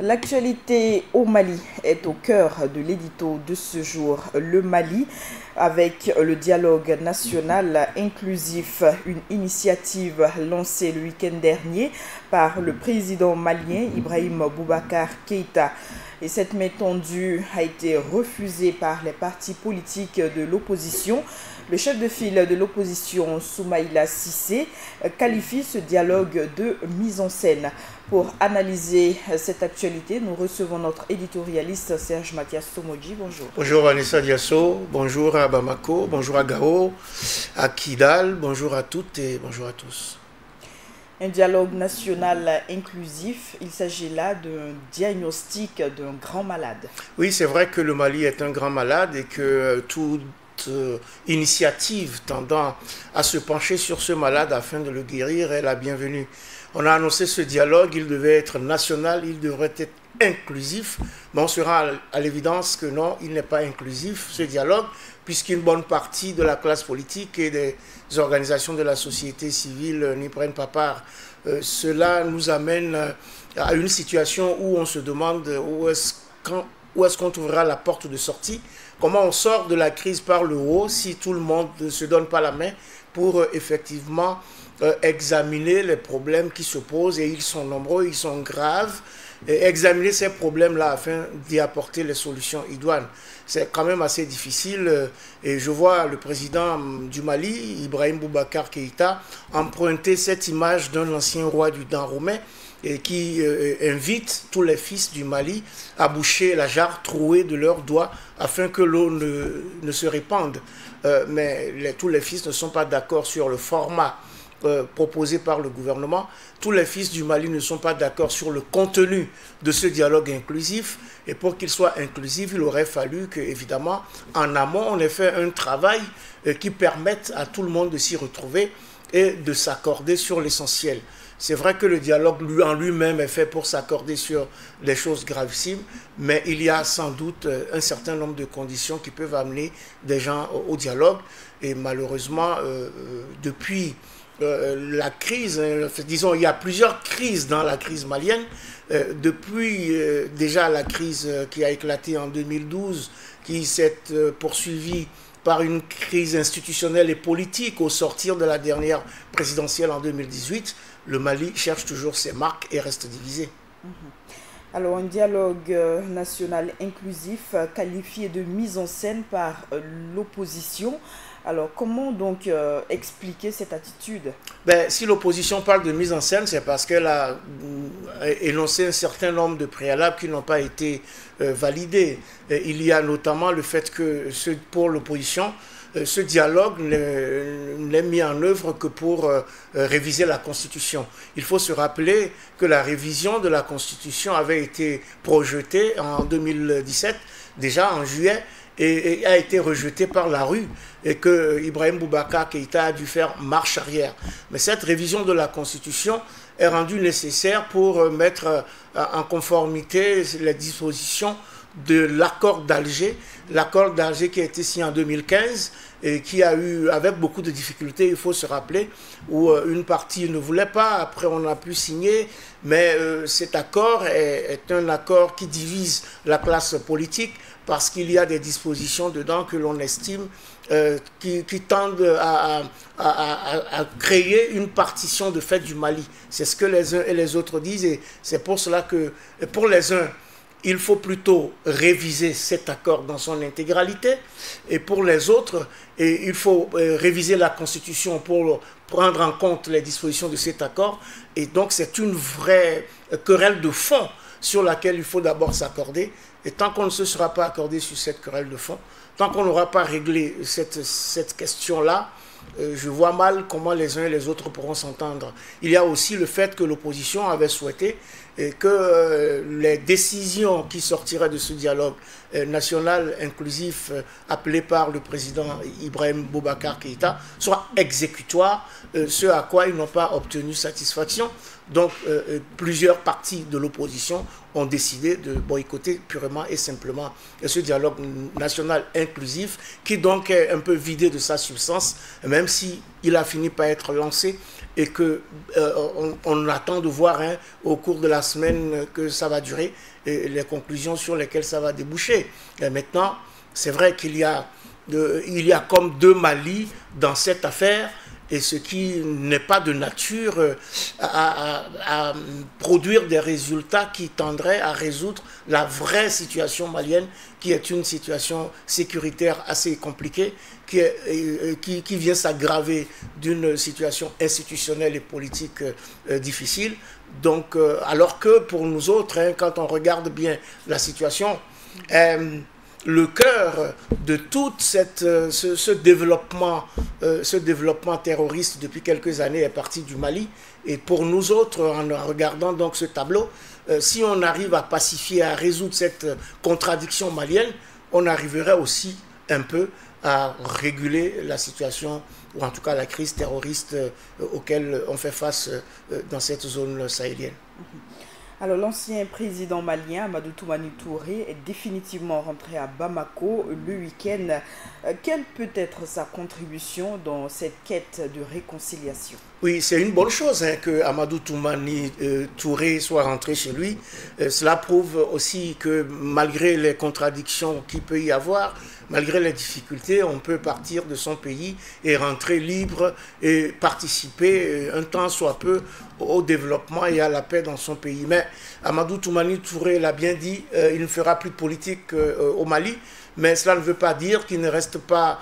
L'actualité au Mali est au cœur de l'édito de ce jour. Le Mali, avec le dialogue national inclusif, une initiative lancée le week-end dernier par le président malien Ibrahim Boubacar Keïta. Et cette main tendue a été refusée par les partis politiques de l'opposition. Le chef de file de l'opposition, Soumaïla Cissé, qualifie ce dialogue de mise en scène. Pour analyser cette actualité, nous recevons notre éditorialiste Serge Mathias Somoji. Bonjour. Bonjour Vanessa Diasso, bonjour à Bamako, bonjour à Gao, à Kidal, bonjour à toutes et bonjour à tous. Un dialogue national inclusif, il s'agit là d'un diagnostic d'un grand malade. Oui, c'est vrai que le Mali est un grand malade et que toute initiative tendant à se pencher sur ce malade afin de le guérir est la bienvenue. On a annoncé ce dialogue, il devait être national, il devrait être inclusif, mais on sera à l'évidence que non, il n'est pas inclusif, ce dialogue, puisqu'une bonne partie de la classe politique et des organisations de la société civile n'y prennent pas part. Cela nous amène à une situation où on se demande où est-ce qu'on trouvera la porte de sortie, comment on sort de la crise par le haut si tout le monde ne se donne pas la main pour effectivement examiner les problèmes qui se posent, et ils sont nombreux, ils sont graves, et examiner ces problèmes-là afin d'y apporter les solutions idoines. C'est quand même assez difficile, et je vois le président du Mali, Ibrahim Boubacar Keïta, emprunter cette image d'un ancien roi du temps romain et qui invite tous les fils du Mali à boucher la jarre trouée de leurs doigts afin que l'eau ne se répande. Mais tous les fils ne sont pas d'accord sur le format proposé par le gouvernement. Tous les fils du Mali ne sont pas d'accord sur le contenu de ce dialogue inclusif, et pour qu'il soit inclusif, il aurait fallu que, évidemment, en amont, on ait fait un travail qui permette à tout le monde de s'y retrouver et de s'accorder sur l'essentiel. C'est vrai que le dialogue en lui-même est fait pour s'accorder sur des choses gravissimes, mais il y a sans doute un certain nombre de conditions qui peuvent amener des gens au dialogue, et malheureusement, depuis la crise, disons, il y a plusieurs crises dans la crise malienne, depuis déjà la crise qui a éclaté en 2012, qui s'est poursuivie par une crise institutionnelle et politique au sortir de la dernière présidentielle en 2018, le Mali cherche toujours ses marques et reste divisé. Alors, un dialogue national inclusif qualifié de mise en scène par l'opposition. Alors, comment donc expliquer cette attitude? Si l'opposition parle de mise en scène, c'est parce qu'elle a énoncé un certain nombre de préalables qui n'ont pas été validés. Il y a notamment le fait que pour l'opposition, ce dialogue n'est mis en œuvre que pour réviser la Constitution. Il faut se rappeler que la révision de la Constitution avait été projetée en 2017, déjà en juillet, et a été rejetée par la rue, et que Ibrahim Boubacar Keïta a dû faire marche arrière. Mais cette révision de la Constitution est rendue nécessaire pour mettre en conformité les dispositions de l'accord d'Alger qui a été signé en 2015 et qui a eu, avec beaucoup de difficultés, il faut se rappeler, où une partie ne voulait pas, après on a pu signer, mais cet accord est un accord qui divise la classe politique parce qu'il y a des dispositions dedans que l'on estime qui tendent à créer une partition de fait du Mali. C'est ce que les uns et les autres disent, et c'est pour cela que pour les uns, il faut plutôt réviser cet accord dans son intégralité, et pour les autres, il faut réviser la Constitution pour prendre en compte les dispositions de cet accord. Et donc c'est une vraie querelle de fond sur laquelle il faut d'abord s'accorder. Et tant qu'on ne se sera pas accordé sur cette querelle de fond, tant qu'on n'aura pas réglé cette question-là, je vois mal comment les uns et les autres pourront s'entendre. Il y a aussi le fait que l'opposition avait souhaité que les décisions qui sortiraient de ce dialogue national inclusif appelé par le président Ibrahim Boubacar Keïta soient exécutoires, ce à quoi ils n'ont pas obtenu satisfaction. Donc plusieurs partis de l'opposition ont décidé de boycotter purement et simplement ce dialogue national inclusif, qui donc est un peu vidé de sa substance, même si il a fini par être lancé et que on attend de voir au cours de la semaine que ça va durer et les conclusions sur lesquelles ça va déboucher. Et maintenant, c'est vrai qu'il y a comme deux Mali dans cette affaire, et ce qui n'est pas de nature à produire des résultats qui tendraient à résoudre la vraie situation malienne, qui est une situation sécuritaire assez compliquée, qui vient s'aggraver d'une situation institutionnelle et politique difficile. Donc, alors que pour nous autres, quand on regarde bien la situation, le cœur de tout ce développement terroriste depuis quelques années est parti du Mali. Et pour nous autres, en regardant donc ce tableau, si on arrive à pacifier, à résoudre cette contradiction malienne, on arriverait aussi un peu à réguler la situation, ou en tout cas la crise terroriste auquel on fait face dans cette zone sahélienne. Alors, l'ancien président malien, Amadou Toumani Touré, est définitivement rentré à Bamako le week-end. Quelle peut être sa contribution dans cette quête de réconciliation? Oui, c'est une bonne chose que Amadou Toumani Touré soit rentré chez lui. Cela prouve aussi que malgré les contradictions qu'il peut y avoir, malgré les difficultés, on peut partir de son pays et rentrer libre et participer un temps soit peu au développement et à la paix dans son pays. Mais Amadou Toumani Touré l'a bien dit, il ne fera plus de politique au Mali, mais cela ne veut pas dire qu'il ne reste pas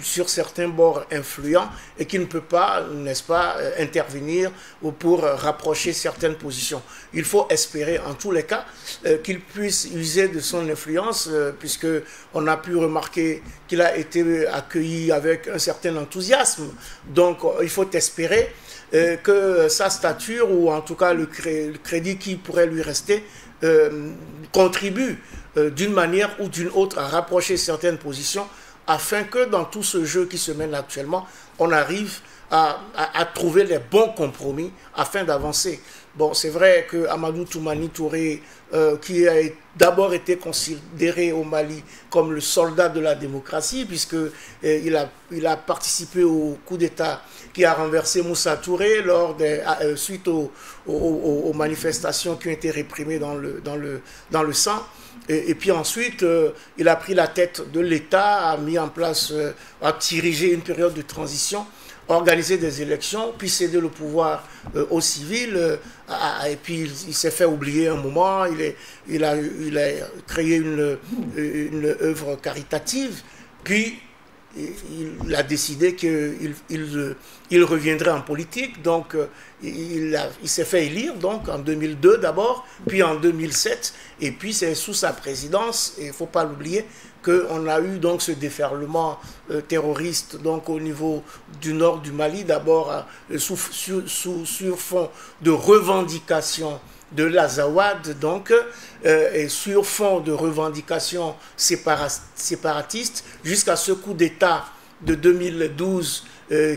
sur certains bords influents et qu'il ne peut pas, n'est-ce pas, intervenir pour rapprocher certaines positions. Il faut espérer en tous les cas qu'il puisse user de son influence, puisque on a pu remarquer qu'il a été accueilli avec un certain enthousiasme. Donc il faut espérer que sa stature, ou en tout cas le crédit qui pourrait lui rester, contribue d'une manière ou d'une autre à rapprocher certaines positions, afin que dans tout ce jeu qui se mène actuellement, on arrive à trouver les bons compromis afin d'avancer. Bon, c'est vrai que Amadou Toumani Touré, qui a d'abord été considéré au Mali comme le soldat de la démocratie, puisqu'il a participé au coup d'État qui a renversé Moussa Touré suite aux manifestations qui ont été réprimées dans le sang. Et puis ensuite, il a pris la tête de l'État, a mis en place, a dirigé une période de transition, organisé des élections, puis cédé le pouvoir aux civils, et puis il s'est fait oublier un moment, il a créé une œuvre caritative, puis il a décidé qu'il reviendrait en politique. Donc il s'est fait élire donc en 2002 d'abord, puis en 2007, et puis c'est sous sa présidence, et il ne faut pas l'oublier, qu'on a eu donc ce déferlement terroriste donc au niveau du nord du Mali, d'abord sur fond de revendication de l'Azawad, donc, et sur fond de revendications séparatistes, jusqu'à ce coup d'État de 2012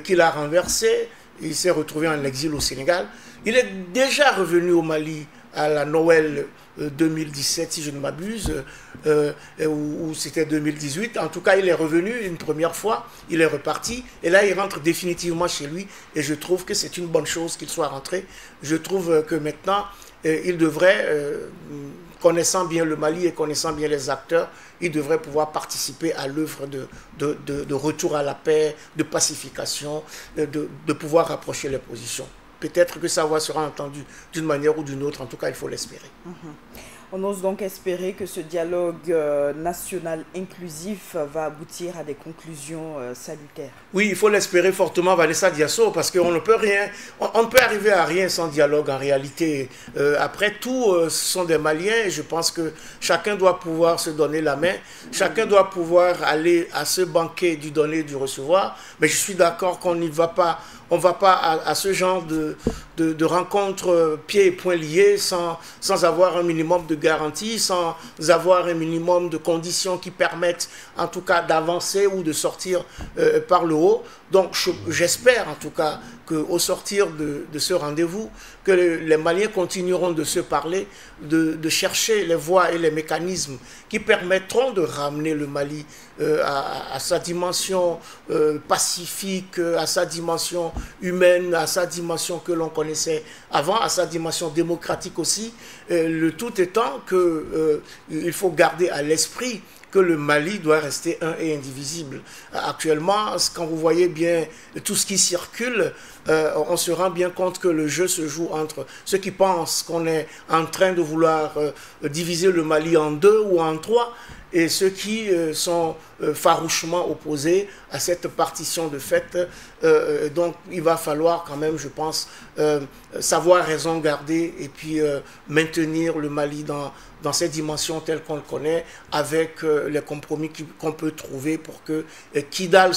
qu'il a renversé. Il s'est retrouvé en exil au Sénégal. Il est déjà revenu au Mali à la Noël 2017, si je ne m'abuse, ou c'était 2018. En tout cas, il est revenu une première fois, il est reparti, et là, il rentre définitivement chez lui, et je trouve que c'est une bonne chose qu'il soit rentré. Je trouve que maintenant, il devrait, connaissant bien le Mali et connaissant bien les acteurs, il devrait pouvoir participer à l'œuvre de retour à la paix, de pacification, de pouvoir rapprocher les positions. Peut-être que sa voix sera entendue d'une manière ou d'une autre, en tout cas il faut l'espérer. On ose donc espérer que ce dialogue national inclusif va aboutir à des conclusions salutaires. Oui, il faut l'espérer fortement, Vanessa Diasso, parce qu'on ne peut rien, on ne peut arriver à rien sans dialogue en réalité. Après tout, ce sont des Maliens, et je pense que chacun doit pouvoir se donner la main, chacun doit pouvoir aller à ce banquet du donner et du recevoir, mais je suis d'accord qu'on n'y va pas, on ne va pas à ce genre de rencontres pieds et poings liés sans avoir un minimum de garantie, sans avoir un minimum de conditions qui permettent en tout cas d'avancer ou de sortir par le haut. Donc j'espère en tout cas qu'au sortir de ce rendez-vous, que les Maliens continueront de se parler, de chercher les voies et les mécanismes qui permettront de ramener le Mali à sa dimension pacifique, à sa dimension humaine, à sa dimension que l'on connaissait avant, à sa dimension démocratique aussi. Le tout étant qu'il faut garder à l'esprit que le Mali doit rester un et indivisible. Actuellement, quand vous voyez bien tout ce qui circule, on se rend bien compte que le jeu se joue entre ceux qui pensent qu'on est en train de vouloir diviser le Mali en 2 ou en 3 et ceux qui sont farouchement opposés à cette partition de fait. Donc il va falloir quand même, je pense, savoir raison garder et puis maintenir le Mali dans ces dimensions telles qu'on le connaît, avec les compromis qu'on peut trouver pour que Kidal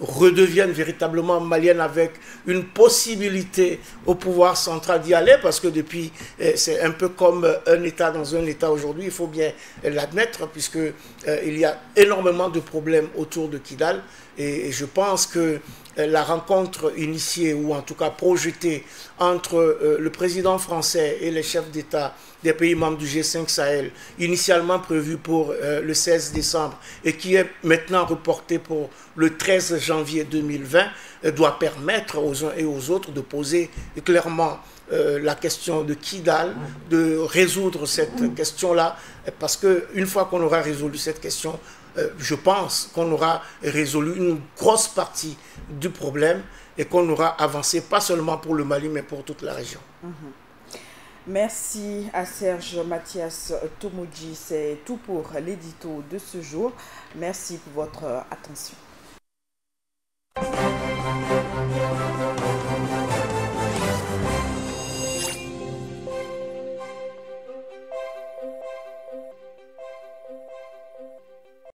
redevienne véritablement malienne avec une possibilité au pouvoir central d'y aller, parce que depuis, c'est un peu comme un État dans un État aujourd'hui, il faut bien l'admettre, puisqu'il y a énormément de problèmes autour de Kidal, et je pense que la rencontre initiée, ou en tout cas projetée, entre le président français et les chefs d'État des pays membres du G5 Sahel, initialement prévue pour le 16 décembre et qui est maintenant reportée pour le 13 janvier 2020, doit permettre aux uns et aux autres de poser clairement la question de Kidal, de résoudre cette question-là, parce qu'une fois qu'on aura résolu cette question, je pense qu'on aura résolu une grosse partie du problème et qu'on aura avancé, pas seulement pour le Mali, mais pour toute la région. Merci à Serge Mathias Tomoudji. C'est tout pour l'édito de ce jour. Merci pour votre attention.